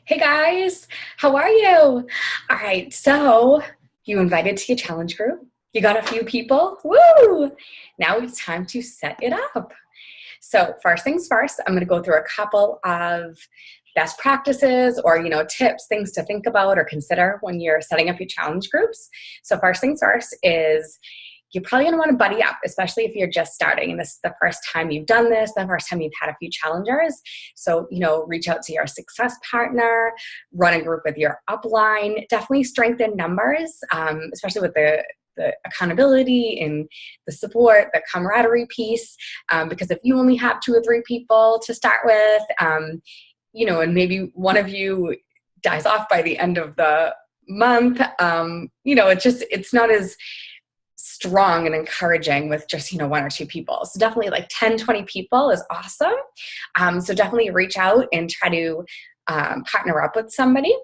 Hey guys, how are you? All right, so you invited to your challenge group. You got a few people. Woo! Now it's time to set it up. So first things first, I'm going to go through a couple of best practices or tips, things to think about or consider when you're setting up your challenge groups. So first things first is you're probably going to want to buddy up, especially if you're just starting and this is the first time you've done this, the first time you've had a few challengers. So, reach out to your success partner, run a group with your upline, definitely strengthen numbers, especially with the accountability and the support, the camaraderie piece, because if you only have two or three people to start with, and maybe one of you dies off by the end of the month, it's not as strong and encouraging with just one or two people. So definitely like 10, 20 people is awesome. So definitely reach out and try to partner up with somebody.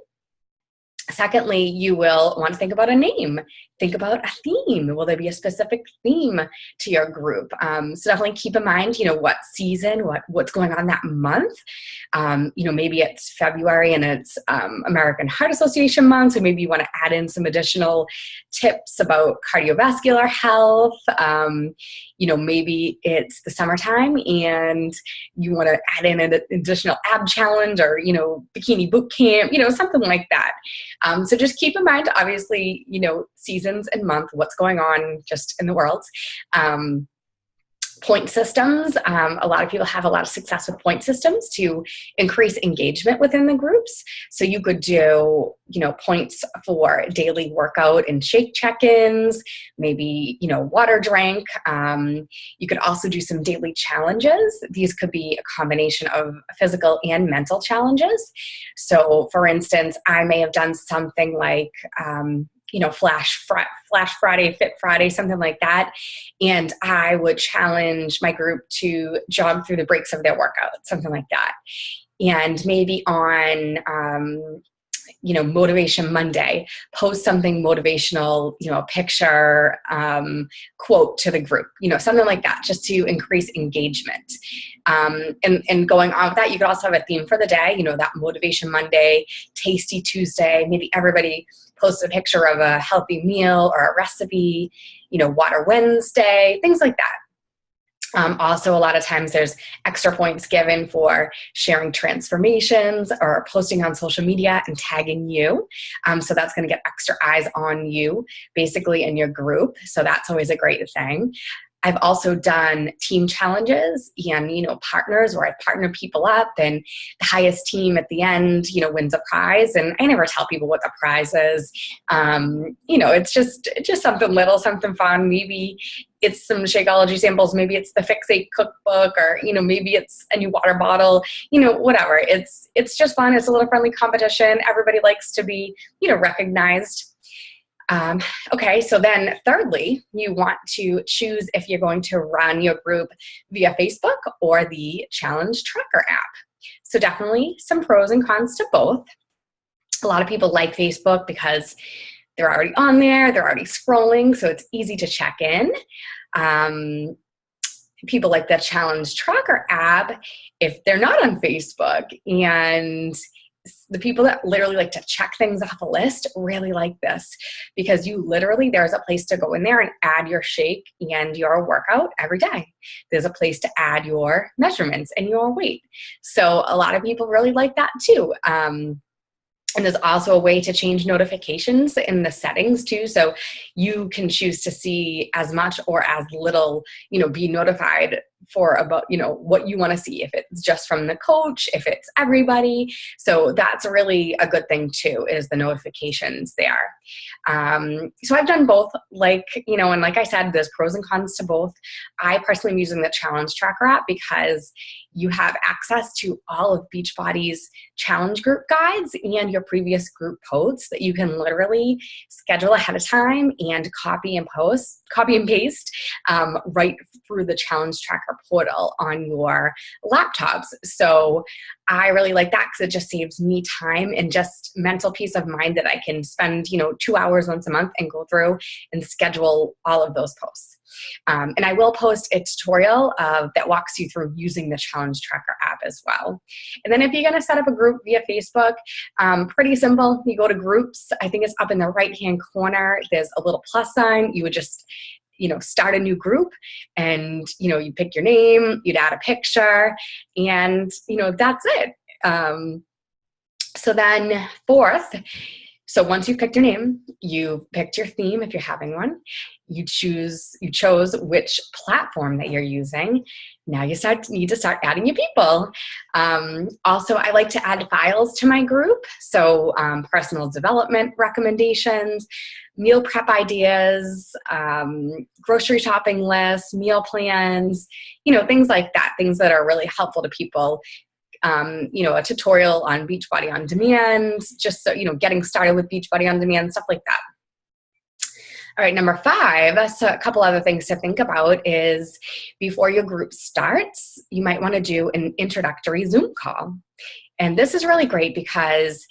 Secondly, you will want to think about a name. Think about a theme. Will there be a specific theme to your group? So definitely keep in mind, what season, what's going on that month. Maybe it's February and it's American Heart Association month, so maybe you want to add in some additional tips about cardiovascular health. Maybe it's the summertime and you want to add in an additional ab challenge or, bikini boot camp, something like that. So just keep in mind, obviously, seasons and month, what's going on just in the world. Point systems. A lot of people have a lot of success with point systems to increase engagement within the groups. So you could do, points for daily workout and shake check-ins, maybe, water drink. You could also do some daily challenges. These could be a combination of physical and mental challenges. So for instance, I may have done something like, Flash Friday, Fit Friday, something like that. And I would challenge my group to jog through the breaks of their workout, something like that. And maybe on, Motivation Monday, post something motivational, picture, quote to the group, something like that, just to increase engagement. And going on with that, you could also have a theme for the day, that Motivation Monday, Tasty Tuesday, maybe everybody posts a picture of a healthy meal or a recipe, Water Wednesday, things like that. Also, a lot of times there's extra points given for sharing transformations or posting on social media and tagging you. So that's going to get extra eyes on you, basically, in your group. So that's always a great thing. I've also done team challenges and, partners where I've partnered people up and the highest team at the end, wins a prize. And I never tell people what the prize is. It's just something little, something fun. Maybe it's some Shakeology samples. Maybe it's the Fix8 cookbook or, maybe it's a new water bottle, whatever. It's just fun. It's a little friendly competition. Everybody likes to be, recognized. Okay, so then thirdly, you want to choose if you're going to run your group via Facebook or the Challenge Tracker app. So definitely some pros and cons to both. A lot of people like Facebook because they're already on there, they're already scrolling, so it's easy to check in. People like the Challenge Tracker app if they're not on Facebook, and the people that literally like to check things off a list really like this because there's a place to go in there and add your shake and your workout every day. There's a place to add your measurements and your weight. So a lot of people really like that too. And there's also a way to change notifications in the settings too. So you can choose to see as much or as little, be notified for about, what you want to see, if it's just from the coach, if it's everybody. So that's really a good thing too, is the notifications there. So I've done both, and like I said, there's pros and cons to both. I personally am using the Challenge Tracker app because you have access to all of Beachbody's challenge group guides and your previous group posts that you can literally schedule ahead of time and copy and paste right through the Challenge Tracker or portal on your laptops. So I really like that because it just saves me time and just mental peace of mind that I can spend, 2 hours once a month and go through and schedule all of those posts. And I will post a tutorial that walks you through using the Challenge Tracker app as well. And then if you're going to set up a group via Facebook, pretty simple. You go to groups. I think it's up in the right-hand corner. There's a little plus sign. You would just start a new group, and you pick your name, you'd add a picture, and that's it. So then fourth, so once you've picked your name, you've picked your theme if you're having one, you chose which platform that you're using. Now you need to start adding your people. Also, I like to add files to my group. So personal development recommendations, meal prep ideas, grocery shopping lists, meal plans, things like that, things that are really helpful to people. A tutorial on Beachbody On Demand, just so, getting started with Beachbody On Demand, stuff like that. All right, number 5, so a couple other things to think about is before your group starts, you might want to do an introductory Zoom call. And this is really great because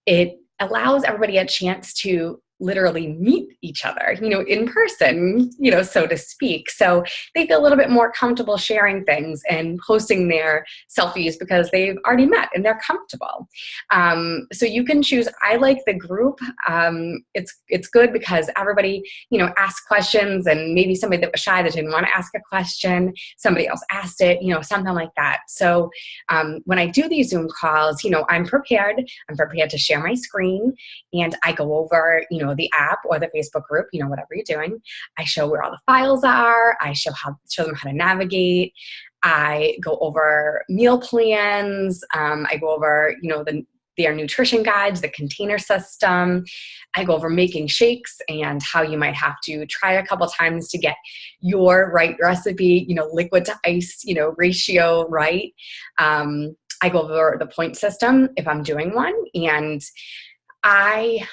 it allows everybody a chance to literally meet each other, in person, so to speak. So they feel a little bit more comfortable sharing things and posting their selfies because they've already met and they're comfortable. So you can choose, I like the group. It's good because everybody, asks questions, and maybe somebody that was shy that didn't want to ask a question, somebody else asked it, something like that. So when I do these Zoom calls, I'm prepared to share my screen, and I go over, the app or the Facebook group, whatever you're doing. I show where all the files are. I show them how to navigate. I go over meal plans. I go over, their nutrition guides, the container system. I go over making shakes and how you might have to try a couple times to get your right recipe, liquid to ice, ratio right. I go over the point system if I'm doing one, and I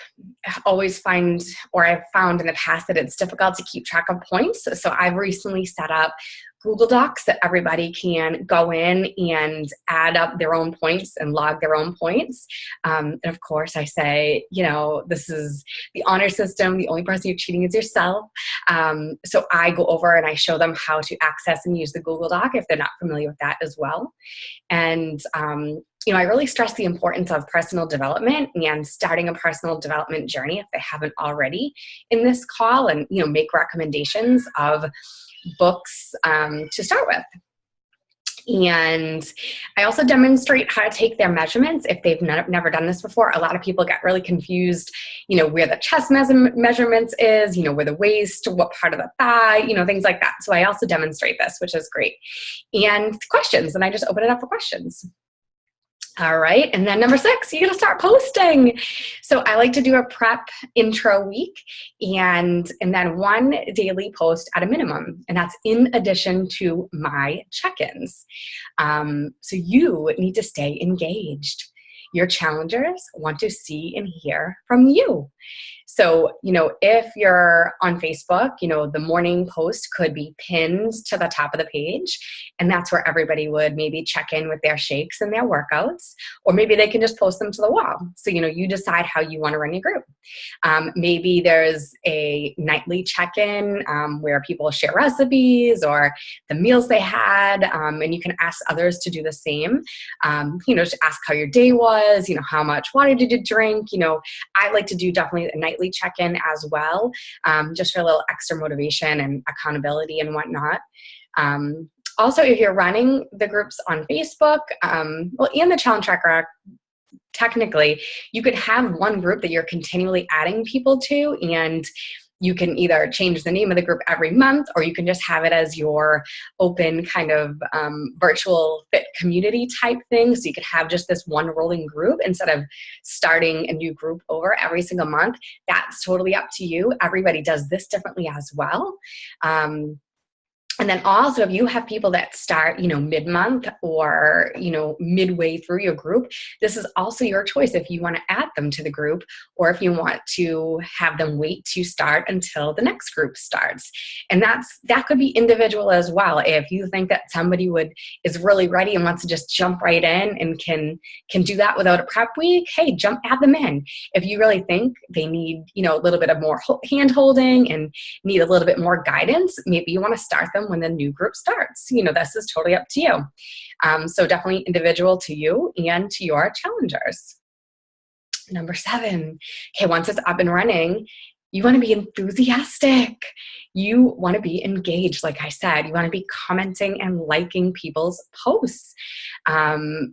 always find, or I've found in the past, that it's difficult to keep track of points. So I've recently set up Google Docs that everybody can go in and add up their own points and log their own points. And of course, I say, this is the honor system. The only person you're cheating is yourself. So I go over and I show them how to access and use the Google Doc if they're not familiar with that as well. And I really stress the importance of personal development and starting a personal development journey if they haven't already in this call, and, make recommendations of books to start with. And I also demonstrate how to take their measurements if they've never done this before. A lot of people get really confused, where the chest measurements is, where the waist, what part of the thigh, things like that. So I also demonstrate this, which is great. And questions, and I just open it up for questions. All right, and then number 6, you gotta start posting. So I like to do a prep intro week and then one daily post at a minimum, and that's in addition to my check-ins. So you need to stay engaged. Your challengers want to see and hear from you. So, if you're on Facebook, the morning post could be pinned to the top of the page, and that's where everybody would maybe check in with their shakes and their workouts, or maybe they can just post them to the wall. So, you decide how you want to run your group. Maybe there's a nightly check-in where people share recipes or the meals they had, and you can ask others to do the same. Just ask how your day was, how much water did you drink? I like to do definitely a nightly check-in as well, just for a little extra motivation and accountability and whatnot. Also, if you're running the groups on Facebook, and the Challenge Tracker, technically, you could have one group that you're continually adding people to, and you can either change the name of the group every month, or you can just have it as your open kind of virtual fit community type thing. So you could have just this one rolling group instead of starting a new group over every single month. That's totally up to you. Everybody does this differently as well. And then also, if you have people that start, mid-month or, midway through your group, this is also your choice if you want to add them to the group or if you want to have them wait to start until the next group starts. And that could be individual as well. If you think that somebody is really ready and wants to just jump right in and can do that without a prep week, hey, add them in. If you really think they need, a little bit of more hand holding and need a little bit more guidance, maybe you want to start them when the new group starts. This is totally up to you. So definitely individual to you and to your challengers. Number 7, okay, once it's up and running, you want to be enthusiastic. You want to be engaged. Like I said, you want to be commenting and liking people's posts.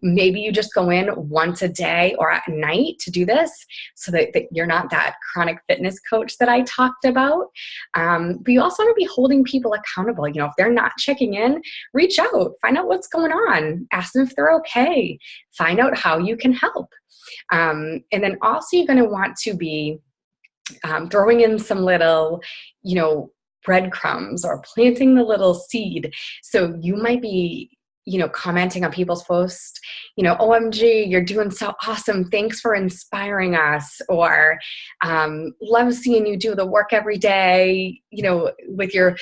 Maybe you just go in once a day or at night to do this so that you're not that chronic fitness coach that I talked about. But you also want to be holding people accountable. If they're not checking in, reach out, find out what's going on, ask them if they're okay, find out how you can help. And then also you're going to want to be throwing in some little, breadcrumbs or planting the little seed. So you might be, commenting on people's posts, OMG, you're doing so awesome. Thanks for inspiring us. Or love seeing you do the work every day, with your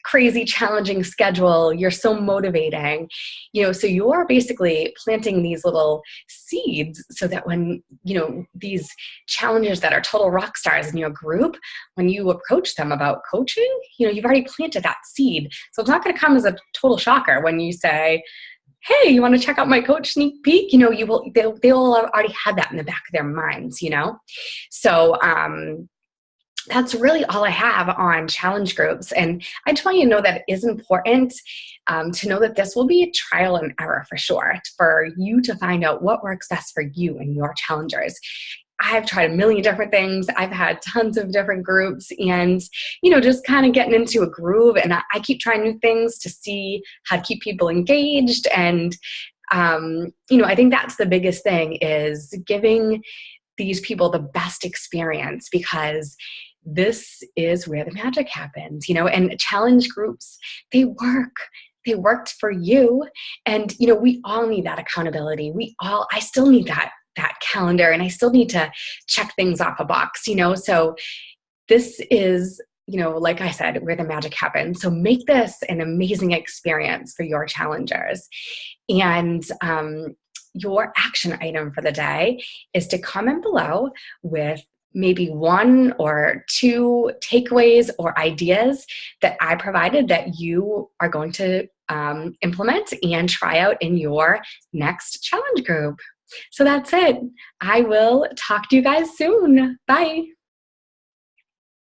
crazy challenging schedule. You're so motivating, so you're basically planting these little seeds so that when, these challengers that are total rock stars in your group, when you approach them about coaching, you've already planted that seed. So it's not going to come as a total shocker when you say, hey, you want to check out my coach sneak peek? They'll already had that in the back of their minds, So, that's really all I have on challenge groups. And I just want you to know that it is important to know that this will be a trial and error for sure, for you to find out what works best for you and your challengers. I've tried a million different things. I've had tons of different groups and, just kind of getting into a groove. And I keep trying new things to see how to keep people engaged. And, I think that's the biggest thing, is giving these people the best experience, because this is where the magic happens, and challenge groups, they worked for you. And, we all need that accountability. I still need that calendar, and I still need to check things off a box, so this is, like I said, where the magic happens. So make this an amazing experience for your challengers. And, your action item for the day is to comment below with maybe 1 or 2 takeaways or ideas that I provided that you are going to implement and try out in your next challenge group. So that's it. I will talk to you guys soon. Bye.